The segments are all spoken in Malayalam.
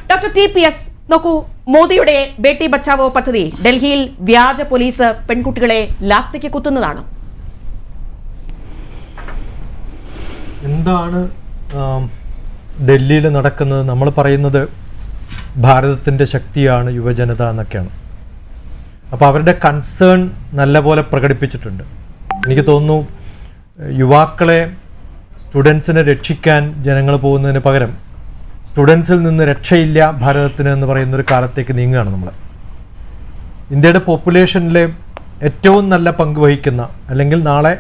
ഡോക്ടർ TPS നോക്കൂ, മോദിയുടെ ബേട്ടി ബച്ചാവോ പദ്ധതി ഡൽഹിയിൽ വ്യാജ പോലീസ് പെൺകുട്ടികളെ ലാത്തിക്ക് കുത്തുന്നതാണ്. എന്താണ് ഡൽഹിയിൽ നടക്കുന്നത്? നമ്മൾ പറയുന്നത് ഭാരതത്തിൻ്റെ ശക്തിയാണ് യുവജനത എന്നൊക്കെയാണ്. അപ്പോൾ അവരുടെ കൺസേൺ നല്ലപോലെ പ്രകടിപ്പിച്ചിട്ടുണ്ട്. എനിക്ക് തോന്നുന്നു യുവാക്കളെ, സ്റ്റുഡൻസിനെ രക്ഷിക്കാൻ ജനങ്ങൾ പോകുന്നതിന് പകരം സ്റ്റുഡൻസിൽ നിന്ന് രക്ഷയില്ല ഭാരതത്തിന് എന്ന് പറയുന്നൊരു കാലത്തേക്ക് നീങ്ങുകയാണ് നമ്മൾ. ഇന്ത്യയുടെ പോപ്പുലേഷനിലെ ഏറ്റവും നല്ല പങ്ക് വഹിക്കുന്ന, അല്ലെങ്കിൽ നാളെ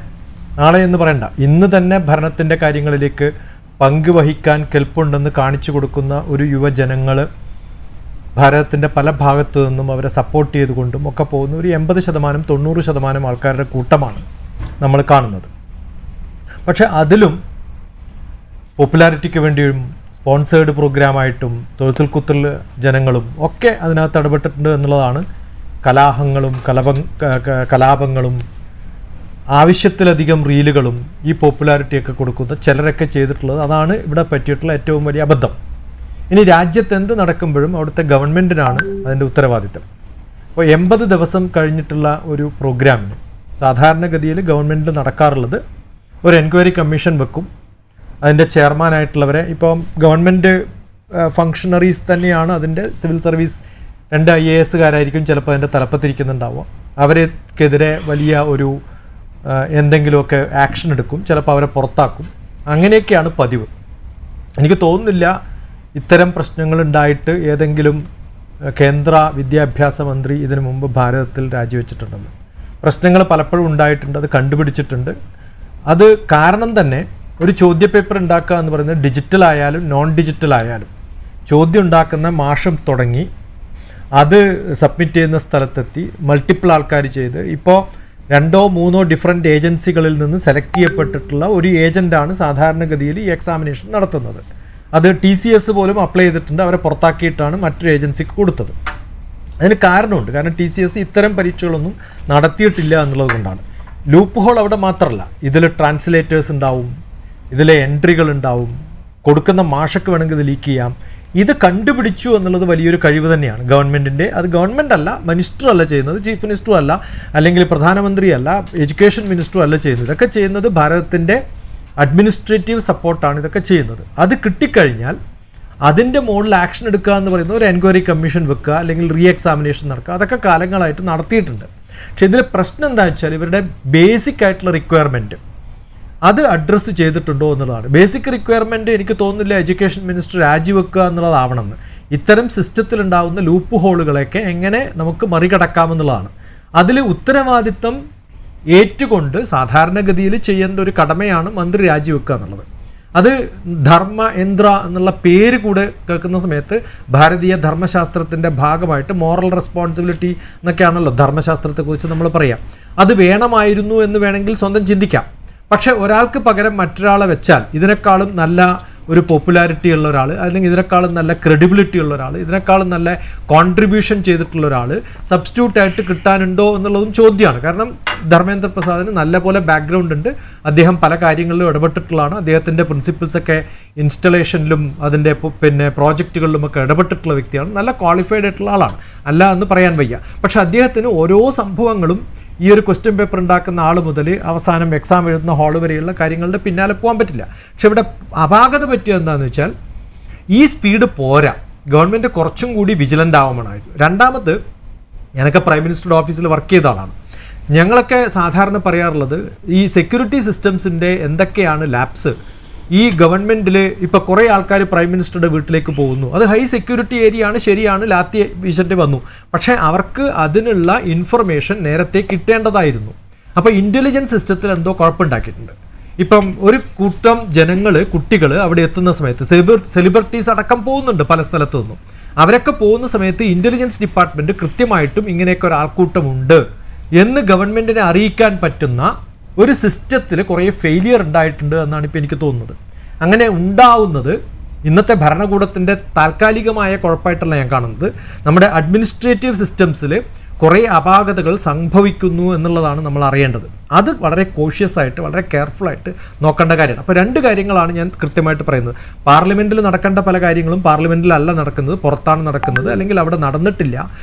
എന്ന് പറയണ്ട, ഇന്ന് തന്നെ ഭരണത്തിൻ്റെ കാര്യങ്ങളിലേക്ക് പങ്ക് വഹിക്കാൻ കെൽപ്പുണ്ടെന്ന് കാണിച്ചു കൊടുക്കുന്ന ഒരു യുവജനങ്ങൾ ഭാരതത്തിൻ്റെ പല ഭാഗത്തു നിന്നും അവരെ സപ്പോർട്ട് ചെയ്തുകൊണ്ടും ഒക്കെ പോകുന്ന ഒരു 80% 90% ആൾക്കാരുടെ കൂട്ടമാണ് നമ്മൾ കാണുന്നത്. പക്ഷെ അതിലും പോപ്പുലാരിറ്റിക്ക് വേണ്ടിയും സ്പോൺസേർഡ് പ്രോഗ്രാമായിട്ടും തൊഴുത്തിൽ കുത്തൽ ജനങ്ങളും ഒക്കെ അതിനകത്ത് ഇടപെട്ടിട്ടുണ്ട് എന്നുള്ളതാണ്. കലാഹങ്ങളും കലാപങ്ങളും ആവശ്യത്തിലധികം റീലുകളും ഈ പോപ്പുലാരിറ്റിയൊക്കെ കൊടുക്കുന്ന ചിലരൊക്കെ ചെയ്തിട്ടുള്ളത്. അതാണ് ഇവിടെ പറ്റിയിട്ടുള്ള ഏറ്റവും വലിയ അബദ്ധം. ഇനി രാജ്യത്ത് എന്ത് നടക്കുമ്പോഴും അവിടുത്തെ ഗവൺമെൻറ്റിനാണ് അതിൻ്റെ ഉത്തരവാദിത്തം. അപ്പോൾ 80 ദിവസം കഴിഞ്ഞിട്ടുള്ള ഒരു പ്രോഗ്രാമിന് സാധാരണഗതിയിൽ ഗവൺമെൻറ്റിൽ നടക്കാറുള്ളത് ഒരു എൻക്വയറി കമ്മീഷൻ വെക്കും. അതിൻ്റെ ചെയർമാനായിട്ടുള്ളവരെ, ഇപ്പം ഗവൺമെൻറ് ഫങ്ഷണറീസ് തന്നെയാണ് അതിൻ്റെ സിവിൽ സർവീസ് 2 IAS ചിലപ്പോൾ അതിൻ്റെ തലപ്പത്തിരിക്കുന്നുണ്ടാവുക. അവർക്കെതിരെ വലിയ ഒരു എന്തെങ്കിലുമൊക്കെ ആക്ഷൻ എടുക്കും, ചിലപ്പോൾ അവരെ പുറത്താക്കും. അങ്ങനെയൊക്കെയാണ് പതിവ്. എനിക്ക് തോന്നുന്നില്ല ഇത്തരം പ്രശ്നങ്ങളുണ്ടായിട്ട് ഏതെങ്കിലും കേന്ദ്ര വിദ്യാഭ്യാസ മന്ത്രി ഇതിനു മുമ്പ് ഭാരതത്തിൽ രാജിവെച്ചിട്ടുണ്ടെന്ന്. പ്രശ്നങ്ങൾ പലപ്പോഴും ഉണ്ടായിട്ടുണ്ട്, അത് കണ്ടുപിടിച്ചിട്ടുണ്ട്. അത് കാരണം തന്നെ ഒരു ചോദ്യപേപ്പർ ഉണ്ടാക്കുക എന്ന് പറയുന്നത് ഡിജിറ്റൽ ആയാലും നോൺ ഡിജിറ്റൽ ആയാലും ചോദ്യം ഉണ്ടാക്കുന്ന മാഷം തുടങ്ങി അത് സബ്മിറ്റ് ചെയ്യുന്ന സ്ഥലത്തെത്തി മൾട്ടിപ്പിൾ ആൾക്കാർ ചെയ്ത്, ഇപ്പോൾ 2 or 3 ഡിഫറെൻറ്റ് ഏജൻസികളിൽ നിന്ന് സെലക്ട് ചെയ്യപ്പെട്ടിട്ടുള്ള ഒരു ഏജൻറ്റാണ് സാധാരണഗതിയിൽ ഈ എക്സാമിനേഷൻ നടത്തുന്നത്. അത് TCS പോലും അപ്ലൈ ചെയ്തിട്ടുണ്ട്. അവരെ പുറത്താക്കിയിട്ടാണ് മറ്റൊരു ഏജൻസിക്ക് കൊടുത്തത്. അതിന് കാരണമുണ്ട്. കാരണം TCS ഇത്തരം പരീക്ഷകളൊന്നും നടത്തിയിട്ടില്ല എന്നുള്ളത് കൊണ്ടാണ്. ലൂപ്പ് ഹോൾ അവിടെ മാത്രമല്ല, ഇതിൽ ട്രാൻസ്ലേറ്റേഴ്സ് ഉണ്ടാവും, ഇതിലെ എൻട്രികൾ ഉണ്ടാവും, കൊടുക്കുന്ന മാഷക്ക് വേണമെങ്കിൽ ഇത് ലീക്ക് ചെയ്യാം. ഇത് കണ്ടുപിടിച്ചു എന്നുള്ളത് വലിയൊരു കഴിവ് തന്നെയാണ് ഗവൺമെൻറ്റിൻ്റെ. അത് ഗവൺമെൻറ് അല്ല, മിനിസ്റ്റർ അല്ല ചെയ്യുന്നത്, ചീഫ് മിനിസ്റ്ററും അല്ല, അല്ലെങ്കിൽ പ്രധാനമന്ത്രിയല്ല, എഡ്യൂക്കേഷൻ മിനിസ്റ്ററും അല്ല ചെയ്യുന്നത്. ഇതൊക്കെ ചെയ്യുന്നത് ഭാരതത്തിൻ്റെ അഡ്മിനിസ്ട്രേറ്റീവ് സപ്പോർട്ടാണ് ഇതൊക്കെ ചെയ്യുന്നത്. അത് കിട്ടിക്കഴിഞ്ഞാൽ അതിൻ്റെ മുകളിൽ ആക്ഷൻ എടുക്കുക എന്ന് പറയുന്നത് ഒരു എൻക്വയറി കമ്മീഷൻ വെക്കുക, അല്ലെങ്കിൽ റീ എക്സാമിനേഷൻ നടക്കുക, അതൊക്കെ കാലങ്ങളായിട്ട് നടത്തിയിട്ടുണ്ട്. പക്ഷെ ഇതിൽ പ്രശ്നം എന്താ വെച്ചാൽ ഇവരുടെ ബേസിക് ആയിട്ടുള്ള റിക്വയർമെൻറ്റ് അത് അഡ്രസ്സ് ചെയ്തിട്ടുണ്ടോ എന്നുള്ളതാണ്. ബേസിക് റിക്വയർമെൻറ്റ് എനിക്ക് തോന്നുന്നില്ല എഡ്യൂക്കേഷൻ മിനിസ്റ്റർ രാജിവെക്കുക എന്നുള്ളതാവണമെന്ന്. ഇത്തരം സിസ്റ്റത്തിലുണ്ടാകുന്ന ലൂപ്പ് ഹോളുകളെയൊക്കെ എങ്ങനെ നമുക്ക് മറികടക്കാമെന്നുള്ളതാണ്. അതിൽ ഉത്തരവാദിത്തം ഏറ്റുകൊണ്ട് സാധാരണഗതിയിൽ ചെയ്യേണ്ട ഒരു കടമയാണ് മന്ത്രി രാജിവെക്കുക എന്നുള്ളത്. അത് ധർമ്മേന്ദ്ര എന്നുള്ള പേര് കൂടെ കേൾക്കുന്ന സമയത്ത് ഭാരതീയ ധർമ്മശാസ്ത്രത്തിൻ്റെ ഭാഗമായിട്ട് മോറൽ റെസ്പോൺസിബിലിറ്റി എന്നൊക്കെയാണല്ലോ ധർമ്മശാസ്ത്രത്തെക്കുറിച്ച് നമ്മൾ പറയാം. അത് വേണമായിരുന്നു എന്ന് വേണമെങ്കിൽ സ്വന്തം ചിന്തിക്കാം. പക്ഷേ ഒരാൾക്ക് പകരം മറ്റൊരാളെ വെച്ചാൽ ഇതിനേക്കാളും നല്ല ഒരു പോപ്പുലാരിറ്റി ഉള്ള ഒരാൾ, അല്ലെങ്കിൽ ഇതിനേക്കാളും നല്ല ക്രെഡിബിലിറ്റി ഉള്ള ഒരാൾ, ഇതിനേക്കാളും നല്ല കോൺട്രിബ്യൂഷൻ ചെയ്തിട്ടുള്ള ഒരാൾ സബ്സ്റ്റിറ്റ്യൂട്ടായിട്ട് കിട്ടാനുണ്ടോ എന്നുള്ളതും ചോദ്യമാണ്. കാരണം ധർമ്മേന്ദ്ര പ്രസാദിന് നല്ല പോലെ ബാക്ക്ഗ്രൗണ്ട് ഉണ്ട്. അദ്ദേഹം പല കാര്യങ്ങളിലും ഇടപെട്ടിട്ടുള്ളതാണ്. അദ്ദേഹത്തിൻ്റെ പ്രിൻസിപ്പിൾസൊക്കെ ഇൻസ്റ്റലേഷനിലും അതിൻ്റെ പ്രോജക്റ്റുകളിലുമൊക്കെ ഇടപെട്ടിട്ടുള്ള വ്യക്തിയാണ്. നല്ല ക്വാളിഫൈഡ് ആയിട്ടുള്ള ആളാണ്, അല്ല എന്ന് പറയാൻ വയ്യ. പക്ഷെ അദ്ദേഹത്തിന് ഓരോ സംഭവങ്ങളും ഈ ഒരു ക്വസ്റ്റ്യൻ പേപ്പർ ഉണ്ടാക്കുന്ന ആൾ മുതൽ അവസാനം എക്സാം എഴുതുന്ന ഹാൾ വരെയുള്ള കാര്യങ്ങളുടെ പിന്നാലെ പോകാൻ പറ്റില്ല. പക്ഷെ ഇവിടെ അപാകത പറ്റിയത് എന്താണെന്ന് വെച്ചാൽ ഈ സ്പീഡ് പോരാ. ഗവൺമെൻറ് കുറച്ചും കൂടി വിജിലൻ്റ് ആവുമെന്നായിരുന്നു. രണ്ടാമത്, ഞാനൊക്കെ പ്രൈം മിനിസ്റ്ററുടെ ഓഫീസിൽ വർക്ക് ചെയ്ത ആളാണ്. ഞങ്ങളൊക്കെ സാധാരണ പറയാറുള്ളത് ഈ സെക്യൂരിറ്റി സിസ്റ്റംസിൻ്റെ എന്തൊക്കെയാണ് ലാപ്സ്. ഈ ഗവൺമെൻറ്റിൽ ഇപ്പോൾ കുറേ ആൾക്കാർ പ്രൈം മിനിസ്റ്ററുടെ വീട്ടിലേക്ക് പോകുന്നു, അത് ഹൈ സെക്യൂരിറ്റി ഏരിയ ആണ്, ശരിയാണ്, ലാത്തി വീശേണ്ടി വന്നു. പക്ഷേ അവർക്ക് അതിനുള്ള ഇൻഫർമേഷൻ നേരത്തെ കിട്ടേണ്ടതായിരുന്നു. അപ്പോൾ ഇൻ്റലിജൻസ് സിസ്റ്റത്തിൽ എന്തോ കുഴപ്പമുണ്ടാക്കിയിട്ടുണ്ട്. ഇപ്പം ഒരു കൂട്ടം ജനങ്ങൾ, കുട്ടികൾ അവിടെ എത്തുന്ന സമയത്ത് സെലിബ്രിറ്റീസ് അടക്കം പോകുന്നുണ്ട് പല സ്ഥലത്തു നിന്നും. അവരൊക്കെ പോകുന്ന സമയത്ത് ഇൻ്റലിജൻസ് ഡിപ്പാർട്ട്മെൻറ്റ് കൃത്യമായിട്ടും ഇങ്ങനെയൊക്കെ ഒരു ആൾക്കൂട്ടമുണ്ട് എന്ന് ഗവൺമെൻറ്റിനെ അറിയിക്കാൻ പറ്റുന്ന ഒരു സിസ്റ്റത്തിൽ കുറേ ഫെയിലിയർ ഉണ്ടായിട്ടുണ്ട് എന്നാണ് ഇപ്പോൾ എനിക്ക് തോന്നുന്നത്. അങ്ങനെ ഉണ്ടാവുന്നത് ഇന്നത്തെ ഭരണകൂടത്തിൻ്റെ താൽക്കാലികമായ കുഴപ്പമായിട്ടല്ല ഞാൻ കാണുന്നത്. നമ്മുടെ അഡ്മിനിസ്ട്രേറ്റീവ് സിസ്റ്റംസിൽ കുറേ അപാകതകൾ സംഭവിക്കുന്നു എന്നുള്ളതാണ് നമ്മൾ അറിയേണ്ടത്. അത് വളരെ കോഷ്യസ് ആയിട്ട് വളരെ കെയർഫുൾ ആയിട്ട് നോക്കേണ്ട കാര്യമാണ്. അപ്പോൾ 2 കാര്യങ്ങളാണ് ഞാൻ കൃത്യമായിട്ട് പറയുന്നത്. പാർലമെൻറ്റിൽ നടക്കേണ്ട പല കാര്യങ്ങളും പാർലമെൻറ്റിലല്ല നടക്കുന്നത്, പുറത്താണ് നടക്കുന്നത്, അല്ലെങ്കിൽ അവിടെ നടന്നിട്ടില്ല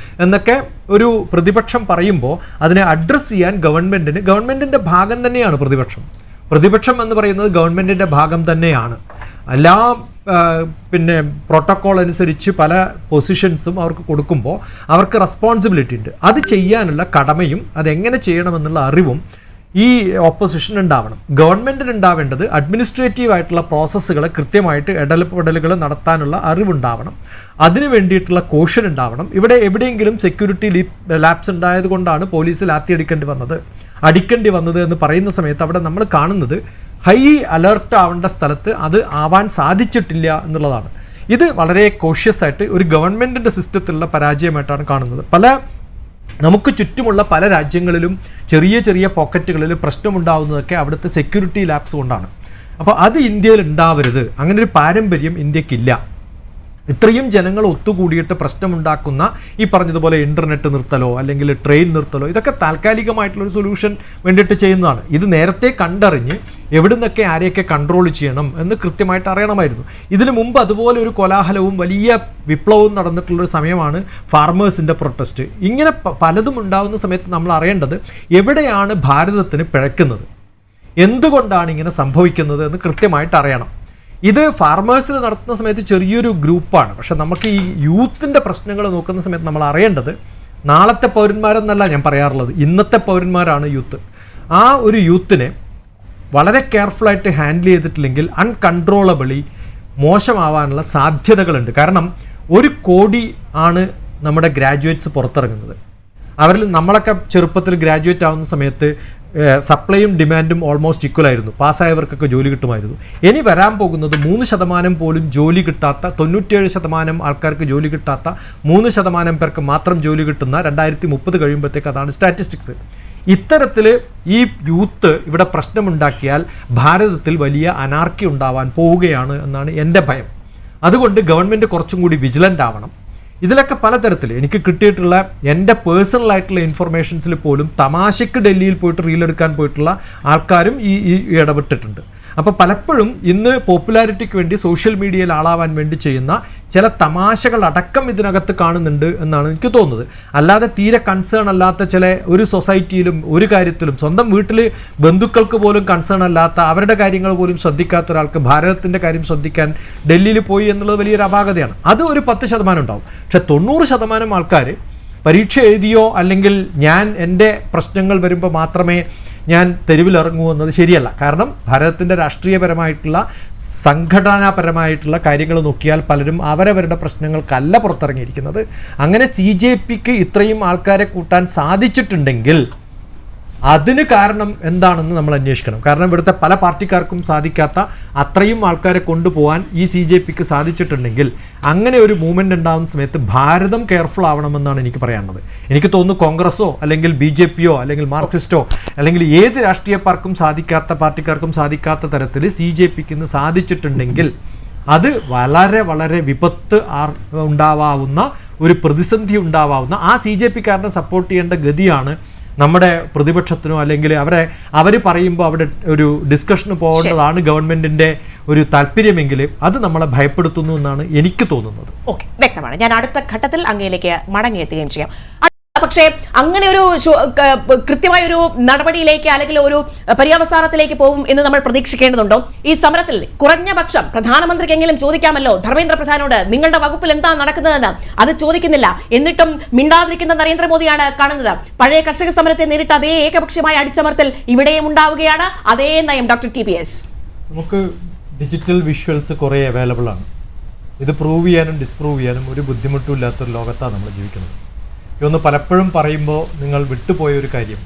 എന്നൊക്കെ ഒരു പ്രതിപക്ഷം പറയുമ്പോൾ അതിനെ അഡ്രസ്സ് ചെയ്യാൻ ഗവൺമെൻറ്റിൻ്റെ ഭാഗം തന്നെയാണ് പ്രതിപക്ഷം എന്ന് പറയുന്നത് ഗവൺമെൻറ്റിൻ്റെ ഭാഗം തന്നെയാണ്. എല്ലാ പ്രോട്ടോക്കോൾ അനുസരിച്ച് പല പൊസിഷൻസും അവർക്ക് കൊടുക്കുമ്പോൾ അവർക്ക് റെസ്പോൺസിബിലിറ്റി ഉണ്ട്. അത് ചെയ്യാനുള്ള കടമയും അതെങ്ങനെ ചെയ്യണമെന്നുള്ള അറിവും ഈ ഓപ്പോസിഷൻ ഉണ്ടാവണം. ഗവൺമെൻറ്റിന് ഉണ്ടാവേണ്ടത് അഡ്മിനിസ്ട്രേറ്റീവ് ആയിട്ടുള്ള പ്രോസസ്സുകളെ കൃത്യമായിട്ട് ഇടപെടലുകൾ നടത്താനുള്ള അറിവുണ്ടാവണം. അതിന് വേണ്ടിയിട്ടുള്ള കോഷൻ ഉണ്ടാവണം. ഇവിടെ എവിടെയെങ്കിലും സെക്യൂരിറ്റി ലാപ്സ് ഉണ്ടായത് കൊണ്ടാണ് പോലീസ് അടിക്കേണ്ടി വന്നത് എന്ന് പറയുന്ന സമയത്ത് അവിടെ നമ്മൾ കാണുന്നത് ഹൈ അലർട്ട് ആവേണ്ട സ്ഥലത്ത് അത് ആവാൻ സാധിച്ചിട്ടില്ല എന്നുള്ളതാണ്. ഇത് വളരെ കോഷ്യസ് ആയിട്ട് ഒരു ഗവൺമെൻറ്റിൻ്റെ സിസ്റ്റത്തിലുള്ള പരാജയമായിട്ടാണ് കാണുന്നത്. നമുക്ക് ചുറ്റുമുള്ള പല രാജ്യങ്ങളിലും ചെറിയ പോക്കറ്റുകളിൽ പ്രശ്നമുണ്ടാവുന്നതൊക്കെ അവിടുത്തെ സെക്യൂരിറ്റി ലാപ്സ് കൊണ്ടാണ്. അപ്പോൾ അത് ഇന്ത്യയിൽ ഉണ്ടാവരുത്. അങ്ങനെ ഒരു പാരമ്പര്യം ഇന്ത്യക്കില്ല. ഇത്രയും ജനങ്ങൾ ഒത്തുകൂടിയിട്ട് പ്രശ്നമുണ്ടാക്കുന്ന ഈ പറഞ്ഞതുപോലെ ഇൻ്റർനെറ്റ് നിർത്തലോ അല്ലെങ്കിൽ ട്രെയിൻ നിർത്തലോ ഇതൊക്കെ താൽക്കാലികമായിട്ടുള്ളൊരു സൊല്യൂഷൻ വേണ്ടിയിട്ട് ചെയ്യുന്നതാണ്. ഇത് നേരത്തെ കണ്ടറിഞ്ഞ് എവിടുന്നൊക്കെ ആരെയൊക്കെ കൺട്രോൾ ചെയ്യണം എന്ന് കൃത്യമായിട്ട് അറിയണമായിരുന്നു. ഇതിനു മുമ്പ് അതുപോലെ ഒരു കോലാഹലവും വലിയ വിപ്ലവവും നടന്നിട്ടുള്ളൊരു സമയമാണ് ഫാർമേഴ്സിൻ്റെ പ്രൊട്ടസ്റ്റ്. ഇങ്ങനെ പലതും ഉണ്ടാകുന്ന സമയത്ത് നമ്മൾ അറിയേണ്ടത് എവിടെയാണ് ഭാരതത്തിന് പിഴയ്ക്കുന്നത്, എന്തുകൊണ്ടാണ് ഇങ്ങനെ സംഭവിക്കുന്നത് എന്ന് കൃത്യമായിട്ട് അറിയണം. ഇത് ഫാർമേഴ്സിൽ നടത്തുന്ന സമയത്ത് ചെറിയൊരു ഗ്രൂപ്പാണ്. പക്ഷെ നമുക്ക് ഈ യൂത്തിൻ്റെ പ്രശ്നങ്ങൾ നോക്കുന്ന സമയത്ത് നമ്മൾ അറിയേണ്ടത് നാളത്തെ പൗരന്മാരെന്നല്ല ഞാൻ പറയാറുള്ളത്, ഇന്നത്തെ പൗരന്മാരാണ് യൂത്ത്. ആ ഒരു യൂത്തിനെ വളരെ കെയർഫുള്ളായിട്ട് ഹാൻഡിൽ ചെയ്തിട്ടില്ലെങ്കിൽ അൺകൺട്രോളബിളി മോശമാവാനുള്ള സാധ്യതകളുണ്ട്. കാരണം 1 കോടി ആണ് നമ്മുടെ ഗ്രാജുവേറ്റ്സ് പുറത്തിറങ്ങുന്നത്. അവരിൽ നമ്മളൊക്കെ ചെറുപ്പത്തിൽ ഗ്രാജുവേറ്റ് ആവുന്ന സമയത്ത് സപ്ലൈയും ഡിമാൻഡും ഓൾമോസ്റ്റ് ഈക്വൽ ആയിരുന്നു. പാസ്സായവർക്കൊക്കെ ജോലി കിട്ടുമായിരുന്നു. ഇനി വരാൻ പോകുന്നത് 3% പോലും ജോലി കിട്ടാത്ത, 97% ആൾക്കാർക്ക് ജോലി കിട്ടാത്ത, 3% പേർക്ക് മാത്രം ജോലി കിട്ടുന്ന 2030 കഴിയുമ്പോഴത്തേക്ക് അതാണ് സ്റ്റാറ്റിസ്റ്റിക്സ്. ഇത്തരത്തിൽ ഈ യൂത്ത് ഇവിടെ പ്രശ്നമുണ്ടാക്കിയാൽ ഭാരതത്തിൽ വലിയ അനാർക്കി ഉണ്ടാവാൻ പോവുകയാണ് എന്നാണ് എൻ്റെ ഭയം. അതുകൊണ്ട് ഗവൺമെൻറ് കുറച്ചും കൂടി വിജിലൻ്റ് ആവണം. ഇതിലൊക്കെ പലതരത്തിൽ എനിക്ക് കിട്ടിയിട്ടുള്ള എൻ്റെ പേഴ്സണലായിട്ടുള്ള ഇൻഫർമേഷൻസിൽ പോലും തമാശയ്ക്ക് ഡൽഹിയിൽ പോയിട്ട് റീലെടുക്കാൻ പോയിട്ടുള്ള ആൾക്കാരും ഈ ഇടപെട്ടിട്ടുണ്ട്. അപ്പോൾ പലപ്പോഴും ഇന്ന് പോപ്പുലാരിറ്റിക്ക് വേണ്ടി സോഷ്യൽ മീഡിയയിൽ ആളാവാൻ വേണ്ടി ചെയ്യുന്ന ചില തമാശകൾ അടക്കം ഇതിനകത്ത് കാണുന്നുണ്ട് എന്നാണ് എനിക്ക് തോന്നുന്നത്. അല്ലാതെ തീരെ കൺസേൺ അല്ലാത്ത ഒരു സൊസൈറ്റിയിലും ഒരു കാര്യത്തിലും സ്വന്തം വീട്ടിൽ ബന്ധുക്കൾക്ക് പോലും കൺസേൺ അല്ലാത്ത, അവരുടെ കാര്യങ്ങൾ പോലും ശ്രദ്ധിക്കാത്ത ഒരാൾക്ക് ഭാരതത്തിൻ്റെ കാര്യം ശ്രദ്ധിക്കാൻ ഡൽഹിയിൽ പോയി എന്നുള്ളത് വലിയൊരു അപാകതയാണ്. അത് ഒരു 10% ഉണ്ടാവും. പക്ഷെ 90% ആൾക്കാർ പരീക്ഷ എഴുതിയോ അല്ലെങ്കിൽ എൻ്റെ പ്രശ്നങ്ങൾ വരുമ്പോൾ മാത്രമേ ഞാൻ തെരുവിലിറങ്ങൂ എന്നത് ശരിയല്ല. കാരണം ഭാരതത്തിൻ്റെ രാഷ്ട്രീയപരമായിട്ടുള്ള സംഘടനാപരമായിട്ടുള്ള കാര്യങ്ങൾ നോക്കിയാൽ പലരും അവരവരുടെ പ്രശ്നങ്ങൾക്കല്ല പുറത്തിറങ്ങിയിരിക്കുന്നത്. അങ്ങനെ CJPക്ക് ഇത്രയും ആൾക്കാരെ കൂട്ടാൻ സാധിച്ചിട്ടുണ്ടെങ്കിൽ അതിന് കാരണം എന്താണെന്ന് നമ്മൾ അന്വേഷിക്കണം. കാരണം ഇവിടുത്തെ പല പാർട്ടിക്കാർക്കും സാധിക്കാത്ത അത്രയും ആൾക്കാരെ കൊണ്ടുപോകാൻ ഈ CJPക്ക് സാധിച്ചിട്ടുണ്ടെങ്കിൽ അങ്ങനെ ഒരു മൂവ്മെൻ്റ് ഉണ്ടാകുന്ന സമയത്ത് ഭാരതം കെയർഫുൾ ആവണമെന്നാണ് എനിക്ക് പറയാനുള്ളത്. എനിക്ക് തോന്നുന്നു കോൺഗ്രസോ അല്ലെങ്കിൽ BJPയോ അല്ലെങ്കിൽ മാർക്സിസ്റ്റോ അല്ലെങ്കിൽ ഏത് രാഷ്ട്രീയ പാർട്ടിക്കാർക്കും സാധിക്കാത്ത തരത്തിൽ CJPക്ക് ഇന്ന് സാധിച്ചിട്ടുണ്ടെങ്കിൽ അത് വളരെ വളരെ വിപത്ത് ഉണ്ടാവാവുന്ന ഒരു പ്രതിസന്ധി ഉണ്ടാവാവുന്ന ആ CJPക്കാരനെ സപ്പോർട്ട് ചെയ്യേണ്ട ഗതിയാണ് നമ്മുടെ പ്രതിപക്ഷത്തിനോ അല്ലെങ്കിൽ അവർ പറയുമ്പോൾ അവിടെ ഒരു ഡിസ്കഷന് പോകേണ്ടതാണ് ഗവൺമെന്റിന്റെ ഒരു താല്പര്യമെങ്കിൽ അത് നമ്മളെ ഭയപ്പെടുത്തുന്നു എന്നാണ് എനിക്ക് തോന്നുന്നത്. ഓക്കെ, വ്യക്തമാണ്. ഞാൻ അടുത്ത ഘട്ടത്തിൽ അങ്ങയിലേക്ക് മടങ്ങിയെത്തുകയും ചെയ്യാം. പക്ഷേ അങ്ങനെ ഒരു കൃത്യമായ ഒരു നടപടിയിലേക്ക് അല്ലെങ്കിൽ ഒരു പര്യവസാനത്തിലേക്ക് പോകും എന്ന് നമ്മൾ പ്രതീക്ഷിക്കേണ്ടതുണ്ടോ? ഈ സമരത്തിൽ കുറഞ്ഞ പക്ഷം പ്രധാനമന്ത്രിക്കെങ്കിലും ചോദിക്കാമല്ലോ, ധർമ്മേന്ദ്ര പ്രധാനോട് നിങ്ങളുടെ വകുപ്പിൽ എന്താ നടക്കുന്നതെന്ന്. അത് ചോദിക്കുന്നില്ല. എന്നിട്ടും മിണ്ടാതിരിക്കുന്ന നരേന്ദ്രമോദിയാണ് കാണുന്നത്. പഴയ കർഷക സമരത്തെ നേരിട്ട് അതേ ഏകപക്ഷീയമായ അടിച്ചമർത്തൽ ഇവിടെയും ഉണ്ടാവുകയാണ്. അതേ നയം. ഡോക്ടർ TPS, നമുക്ക് ഡിജിറ്റൽ വിഷ്വൽസ് കുറേ അവൈലബിൾ ആണ്. ഇത് പ്രൂവ് ചെയ്യാനും ഡിസ്പ്രൂവ് ചെയ്യാനും ഒരു ബുദ്ധിമുട്ടും ഇല്ലാത്തൊരു ലോകത്താണ് നമ്മൾ ജീവിക്കുന്നത്. ഇതൊന്ന് പലപ്പോഴും പറയുമ്പോൾ നിങ്ങൾ വിട്ടുപോയ ഒരു കാര്യം,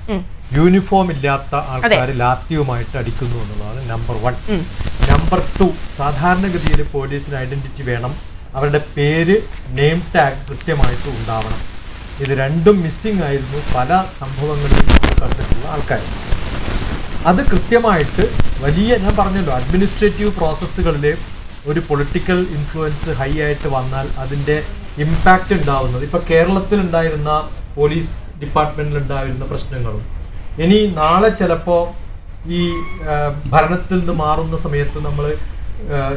യൂണിഫോം ഇല്ലാത്ത ആൾക്കാർ ലാത്തിയുമായിട്ട് അടിക്കുന്നു എന്നുള്ളതാണ് നമ്പർ 1. നമ്പർ 2, സാധാരണഗതിയിൽ പോലീസിന് ഐഡന്റിറ്റി വേണം. അവരുടെ പേര്, നെയിം ടാഗ് കൃത്യമായിട്ട് ഉണ്ടാവണം. ഇത് രണ്ടും മിസ്സിംഗ് ആയിരുന്നു പല സംഭവങ്ങളിലും കണ്ടിട്ടുള്ള ആൾക്കാർ. അത് കൃത്യമായിട്ട് ഞാൻ പറഞ്ഞല്ലോ, അഡ്മിനിസ്ട്രേറ്റീവ് പ്രോസസ്സുകളിൽ ഒരു പൊളിറ്റിക്കൽ ഇൻഫ്ലുവൻസ് ഹൈ ആയിട്ട് വന്നാൽ അതിൻ്റെ ഇമ്പാക്റ്റ് ഉണ്ടാവുന്നത്. ഇപ്പോൾ കേരളത്തിൽ ഉണ്ടായിരുന്ന പോലീസ് ഡിപ്പാർട്ട്മെന്റിൽ ഉണ്ടായിരുന്ന പ്രശ്നങ്ങളും ഇനി നാളെ ചിലപ്പോൾ ഈ ഭരണത്തിൽ നിന്ന് മാറുന്ന സമയത്ത് നമ്മൾ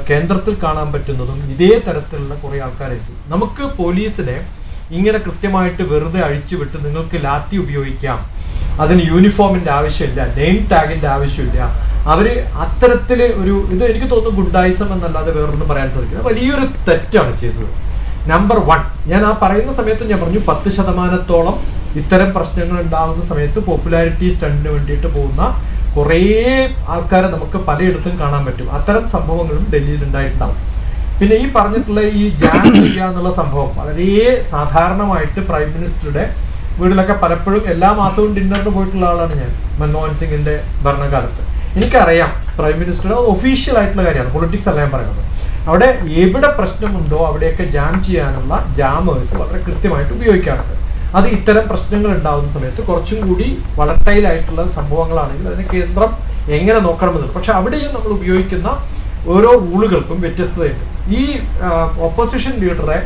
കേന്ദ്രത്തിൽ കാണാൻ പറ്റുന്നതും ഇതേ തരത്തിലുള്ള കുറേ ആൾക്കാരായിരിക്കും. നമുക്ക് പോലീസിനെ ഇങ്ങനെ കൃത്യമായിട്ട് വെറുതെ അഴിച്ചുവിട്ട് നിങ്ങൾക്ക് ലാത്തി ഉപയോഗിക്കാം, അതിന് യൂണിഫോമിന്റെ ആവശ്യമില്ല, നെയിം ടാഗിന്റെ ആവശ്യമില്ല, അവര് അത്തരത്തില് ഇത് എനിക്ക് തോന്നുന്നു ഗുണ്ടായിസം എന്നല്ലാതെ വേറൊന്നും പറയാൻ സാധിക്കില്ല. വലിയൊരു തെറ്റാണ് ചെയ്തത്. നമ്പർ 1, ഞാൻ ആ പറയുന്ന സമയത്ത് ഞാൻ പറഞ്ഞു 10% ഇത്തരം പ്രശ്നങ്ങൾ ഉണ്ടാകുന്ന സമയത്ത് പോപ്പുലാരിറ്റി സ്റ്റണ്ടിന് വേണ്ടിയിട്ട് പോകുന്ന കുറേ ആൾക്കാരെ നമുക്ക് പലയിടത്തും കാണാൻ പറ്റും. അത്തരം സംഭവങ്ങളും ഡൽഹിയിൽ ഉണ്ടായിട്ടുണ്ടാവും. പിന്നെ ഈ പറഞ്ഞിട്ടുള്ള ഈ ജാം ചെയ്യുക എന്നുള്ള സംഭവം വളരെ സാധാരണമായിട്ട് പ്രൈം മിനിസ്റ്ററുടെ വീട്ടിലൊക്കെ പലപ്പോഴും എല്ലാ മാസവും ഡിന്നറിന് പോയിട്ടുള്ള ആളാണ് ഞാൻ മൻമോഹൻ സിംഗിന്റെ ഭരണകാലത്ത്. എനിക്കറിയാം പ്രൈം മിനിസ്റ്ററുടെ ഒഫീഷ്യൽ ആയിട്ടുള്ള കാര്യമാണ്, പൊളിറ്റിക്സ് അല്ല ഞാൻ പറയുന്നത്. അവിടെ എവിടെ പ്രശ്നമുണ്ടോ അവിടെയൊക്കെ ജാം ചെയ്യാനുള്ള ജാമേഴ്സ് വളരെ കൃത്യമായിട്ട് ഉപയോഗിക്കാറുണ്ട്. അത് ഇത്തരം പ്രശ്നങ്ങൾ ഉണ്ടാകുന്ന സമയത്ത് കുറച്ചും കൂടി വളട്ടൈൽ ആയിട്ടുള്ള സംഭവങ്ങളാണെങ്കിൽ അതിനെ കേന്ദ്രം എങ്ങനെ നോക്കണമെന്നുള്ളത്. പക്ഷെ അവിടെയും നമ്മൾ ഉപയോഗിക്കുന്ന ഓരോ റൂളുകൾക്കും വ്യത്യസ്തതയുണ്ട്. ഈ ഓപ്പോസിഷൻ ലീഡറെ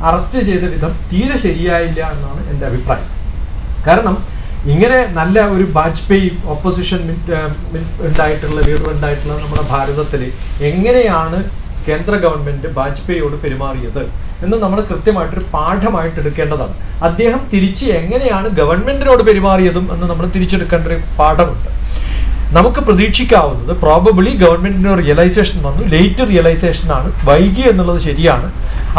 അറസ്റ്റ് ചെയ്ത വിധം തീരെ ശരിയായില്ല എന്നാണ് എൻ്റെ അഭിപ്രായം. കാരണം ഇങ്ങനെ നല്ല ഒരു വാജ്പേയി ഓപ്പോസിഷൻ ഉണ്ടായിട്ടുള്ള ലീഡർ ഉണ്ടായിട്ടുള്ള നമ്മുടെ ഭാരതത്തിൽ എങ്ങനെയാണ് കേന്ദ്ര ഗവൺമെന്റ് വാജ്പേയിയോട് പെരുമാറിയത് എന്ന് നമ്മൾ കൃത്യമായിട്ടൊരു പാഠമായിട്ട് എടുക്കേണ്ടതാണ്. അദ്ദേഹം തിരിച്ച് എങ്ങനെയാണ് ഗവൺമെന്റിനോട് പെരുമാറിയതും എന്ന് നമ്മൾ തിരിച്ചെടുക്കേണ്ട ഒരു പാഠമുണ്ട്. നമുക്ക് പ്രതീക്ഷിക്കാവുന്നത് പ്രോബബിളി ഗവൺമെന്റിന് റിയലൈസേഷൻ വന്നു, ലേറ്റ് റിയലൈസേഷൻ ആണ്, വൈകി എന്നുള്ളത് ശരിയാണ്.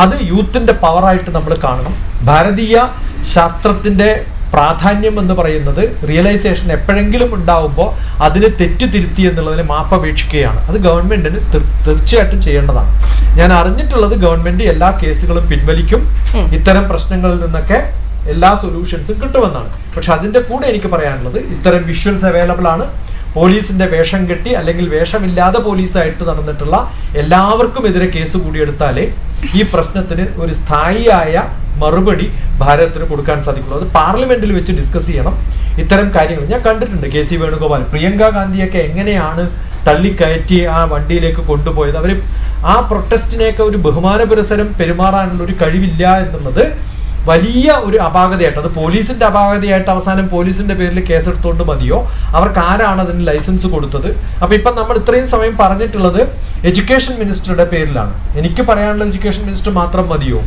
അത് യൂത്തിന്റെ പവറായിട്ട് നമ്മൾ കാണണം. ഭാരതീയ ശാസ്ത്രത്തിന്റെ പ്രാധാന്യം എന്ന് പറയുന്നത് റിയലൈസേഷൻ എപ്പോഴെങ്കിലും ഉണ്ടാവുമ്പോൾ അതിന് തെറ്റുതിരുത്തി എന്നുള്ളതിന് മാപ്പപേക്ഷിക്കുകയാണ്. അത് ഗവൺമെന്റിന് തീർച്ചയായിട്ടും ചെയ്യേണ്ടതാണ്. ഞാൻ അറിഞ്ഞിട്ടുള്ളത് ഗവൺമെന്റ് എല്ലാ കേസുകളും പിൻവലിക്കും, ഇത്തരം പ്രശ്നങ്ങളിൽ നിന്നൊക്കെ എല്ലാ സൊല്യൂഷൻസും കിട്ടുമെന്നാണ്. പക്ഷെ അതിന്റെ കൂടെ എനിക്ക് പറയാനുള്ളത് ഇത്തരം വിഷ്വൽസ് അവൈലബിൾ ആണ്. പോലീസിന്റെ വേഷം കെട്ടി അല്ലെങ്കിൽ വേഷമില്ലാതെ പോലീസായിട്ട് നടന്നിട്ടുള്ള എല്ലാവർക്കും എതിരെ കേസ് കൂടിയെടുത്താലേ ഈ പ്രശ്നത്തിന് ഒരു സ്ഥായിയായ മറുപടി ഭാരതത്തിന് കൊടുക്കാൻ സാധിക്കുള്ളൂ. അത് പാർലമെന്റിൽ വെച്ച് ഡിസ്കസ് ചെയ്യണം ഇത്തരം കാര്യങ്ങൾ. ഞാൻ കണ്ടിട്ടുണ്ട് KC വേണുഗോപാൽ, പ്രിയങ്ക ഗാന്ധിയൊക്കെ എങ്ങനെയാണ് തള്ളിക്കയറ്റി ആ വണ്ടിയിലേക്ക് കൊണ്ടുപോയത്. അവർ ആ പ്രൊട്ടസ്റ്റിനെയൊക്കെ ഒരു ബഹുമാന പുരസരം പെരുമാറാനുള്ള ഒരു കഴിവില്ല എന്നുള്ളത് വലിയ ഒരു അപാകതയായിട്ട്, അത് പോലീസിന്റെ അപാകതയായിട്ട് അവസാനം പോലീസിന്റെ പേരിൽ കേസെടുത്തോണ്ട് മതിയോ? അവർക്ക് ആരാണ് അതിന് ലൈസൻസ് കൊടുത്തത്? അപ്പൊ ഇപ്പം നമ്മൾ ഇത്രയും സമയം പറഞ്ഞിട്ടുള്ളത് എഡ്യൂക്കേഷൻ മിനിസ്റ്ററുടെ പേരിലാണ്. എനിക്ക് പറയാനുള്ള എഡ്യൂക്കേഷൻ മിനിസ്റ്റർ മാത്രം മതിയോ?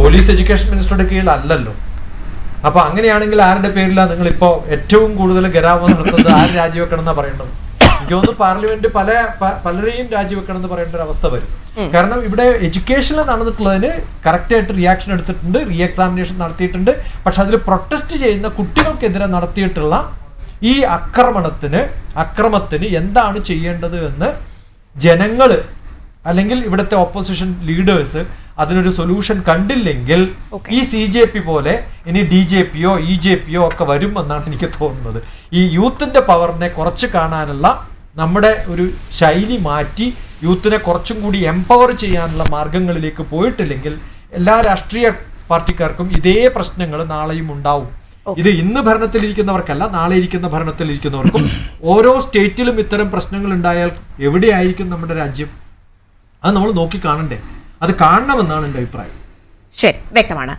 പോലീസ് എഡ്യൂക്കേഷൻ മിനിസ്റ്ററുടെ കീഴിൽ അല്ലല്ലോ. അപ്പൊ അങ്ങനെയാണെങ്കിൽ ആരുടെ പേരിലാണ് നിങ്ങൾ ഇപ്പോ ഏറ്റവും കൂടുതൽ ഗരാമം നടത്തുന്നത്? ആര് രാജിവെക്കണം എന്നാ പറയേണ്ടത്? എനിക്ക് തോന്നുന്നു പാർലമെന്റ് പലരെയും രാജിവെക്കണം എന്ന് പറയേണ്ട ഒരു അവസ്ഥ വരും. കാരണം ഇവിടെ എഡ്യൂക്കേഷനിൽ നടന്നിട്ടുള്ളതിന് കറക്റ്റായിട്ട് റിയാക്ഷൻ എടുത്തിട്ടുണ്ട്, റീ എക്സാമിനേഷൻ നടത്തിയിട്ടുണ്ട്. പക്ഷെ അതിൽ പ്രൊട്ടസ്റ്റ് ചെയ്യുന്ന കുട്ടികൾക്കെതിരെ നടത്തിയിട്ടുള്ള ഈ അക്രമത്തിന് എന്താണ് ചെയ്യേണ്ടത് എന്ന് ജനങ്ങള് അല്ലെങ്കിൽ ഇവിടുത്തെ ഓപ്പോസിഷൻ ലീഡേഴ്സ് അതിനൊരു സൊല്യൂഷൻ കണ്ടില്ലെങ്കിൽ ഈ CJP പോലെ ഇനി DJPയോ EJPയോ ഒക്കെ വരുമെന്നാണ് എനിക്ക് തോന്നുന്നത്. ഈ യൂത്തിന്റെ പവറിനെ കുറച്ച് കാണാനുള്ള നമ്മുടെ ഒരു ശൈലി മാറ്റി യൂത്തിനെ കുറച്ചും കൂടി എംപവർ ചെയ്യാനുള്ള മാർഗങ്ങളിലേക്ക് പോയിട്ടില്ലെങ്കിൽ എല്ലാ രാഷ്ട്രീയ പാർട്ടിക്കാർക്കും ഇതേ പ്രശ്നങ്ങൾ നാളെയും ഉണ്ടാവും. ഇത് ഇന്ന് ഭരണത്തിലിരിക്കുന്നവർക്കല്ല, നാളെ ഇരിക്കുന്ന ഭരണത്തിലിരിക്കുന്നവർക്കും. ഓരോ സ്റ്റേറ്റിലും ഇത്തരം പ്രശ്നങ്ങൾ ഉണ്ടായാൽ എവിടെയായിരിക്കും നമ്മുടെ രാജ്യം? അത് നമ്മൾ നോക്കി കാണണ്ടേ? അത് കാണണമെന്നാണ് എൻ്റെ അഭിപ്രായം. ശരി, വ്യക്തമാണ്.